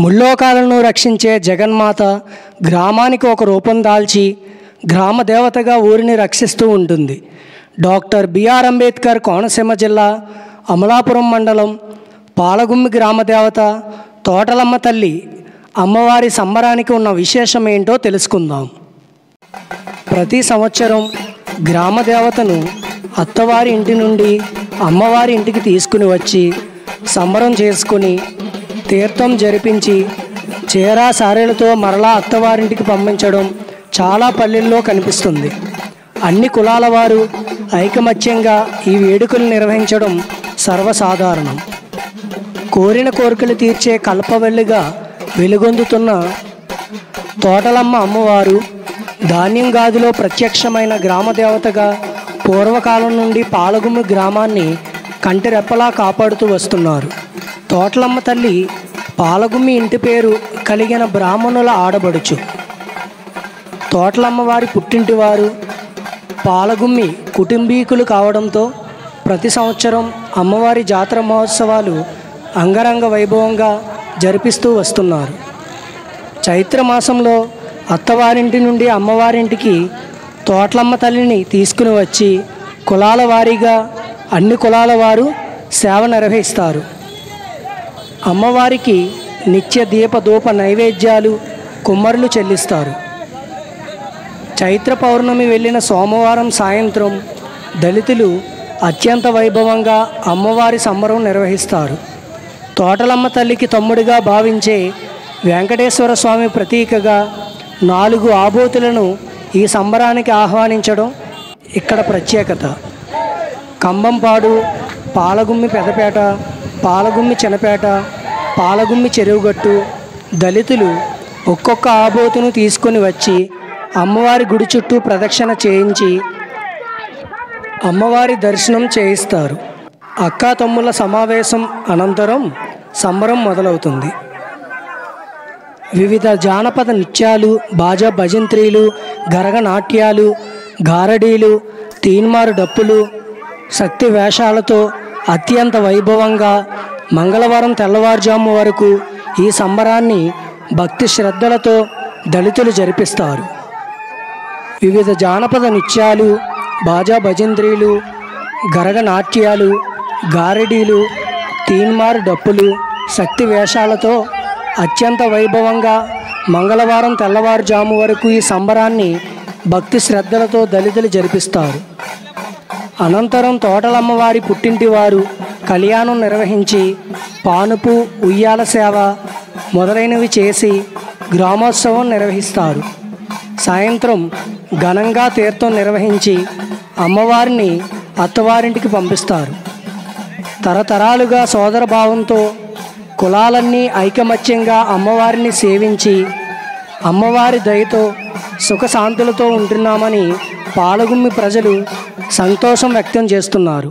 ముల్లోకాలను రక్షించే జగన్మాత గ్రామానికి ఒక రూపం దాల్చి గ్రామ దేవతగా ఊరిని రక్షిస్తూ ఉంటుంది. డాక్టర్ బిఆర్ అంబేద్కర్ కోనసీమ జిల్లా అమలాపురం మండలం పాలగుమ్మి గ్రామ దేవత తోటలమ్మ తల్లి అమ్మవారి సంబరానికి ఉన్న విశేషం ఏంటో తెలుసుకుందాం. ప్రతి సంవత్సరం గ్రామ దేవతను అత్తవారి ఇంటి నుండి అమ్మవారి ఇంటికి తీసుకుని వచ్చి సంబరం చేసుకుని తీర్థం జరిపించి చీరా సారెలతో మరలా అత్తవారింటికి పంపించడం చాలా పల్లెల్లో కనిపిస్తుంది. అన్ని కులాల వారు ఐకమత్యంగా ఈ వేడుకలు నిర్వహించడం సర్వసాధారణం. కోరిన కోరికలు తీర్చే కల్పవెల్లిగా వెలుగొందుతున్న తోటలమ్మ అమ్మవారు ధాన్యం గాదిలో ప్రత్యక్షమైన గ్రామదేవతగా పూర్వకాలం నుండి పాలగుమ్మి గ్రామాన్ని కంటిరెప్పలా కాపాడుతూ వస్తున్నారు. తోటలమ్మ తల్లి పాలగుమ్మి ఇంటి పేరు కలిగిన బ్రాహ్మణుల ఆడబడుచు. తోటలమ్మ వారి పుట్టింటి వారు పాలగుమ్మి కుటుంబీకులు కావడంతో ప్రతి సంవత్సరం అమ్మవారి జాతర మహోత్సవాలు అంగరంగ వైభవంగా జరిపిస్తూ వస్తున్నారు. చైత్రమాసంలో అత్తవారింటి నుండి అమ్మవారింటికి తోటలమ్మ తల్లిని తీసుకుని వచ్చి కులాల వారీగా అన్ని కులాల వారు సేవ నిర్వహిస్తారు. అమ్మవారికి నిత్య దీప ధూప నైవేద్యాలు కుమ్మరులు చెల్లిస్తారు. చైత్ర పౌర్ణమి వెళ్ళిన సోమవారం సాయంత్రం దళితులు అత్యంత వైభవంగా అమ్మవారి సంబరం నిర్వహిస్తారు. తోటలమ్మ తల్లికి తమ్ముడిగా భావించే వెంకటేశ్వర స్వామి ప్రతీకగా 4 ఆబోతులను ఈ సంబరానికి ఆహ్వానించడం ఇక్కడ ప్రత్యేకత. కంబంపాడు, పాలగుమ్మి పెదపేట, పాలగుమ్మి చినపేట, పాలగుమ్మి చెరువుగట్టు దళితులు ఒక్కొక్క ఆబోతును తీసుకొని వచ్చి అమ్మవారి గుడి చుట్టూ ప్రదక్షిణ చేయించి అమ్మవారి దర్శనం చేయిస్తారు. అక్కా తమ్ముల సమావేశం అనంతరం సంబరం మొదలవుతుంది. వివిధ జానపద నృత్యాలు, బాజా భజంత్రీలు, గరగ నాట్యాలు, గారడీలు, తీన్మారు డప్పులు, శక్తి వేషాలతో అత్యంత వైభవంగా మంగళవారం తెల్లవారుజాము వరకు ఈ సంబరాన్ని భక్తి శ్రద్ధలతో దళితులు జరిపిస్తారు. వివిధ జానపద నృత్యాలు, బాజా భజంత్రీలు, గరగ నాట్యాలు, గారడీలు, తీన్మారు డప్పులు, శక్తి వేషాలతో అత్యంత వైభవంగా మంగళవారం తెల్లవారుజాము వరకు ఈ సంబరాన్ని భక్తి శ్రద్ధలతో దళితులు జరిపిస్తారు. అనంతరం తోటలమ్మవారి పుట్టింటి వారు కళ్యాణం నిర్వహించి పానుపు, ఉయ్యాల సేవ మొదలైనవి చేసి గ్రామోత్సవం నిర్వహిస్తారు. సాయంత్రం ఘనంగా తీర్థం నిర్వహించి అమ్మవారిని అత్తవారింటికి పంపిస్తారు. తరతరాలుగా సోదర భావంతో కులాలన్నీ ఐకమత్యంగా అమ్మవారిని సేవించి అమ్మవారి దయతో సుఖశాంతులతో ఉంటున్నామని పాలగుమ్మి ప్రజలు సంతోషం వ్యక్తం చేస్తున్నారు.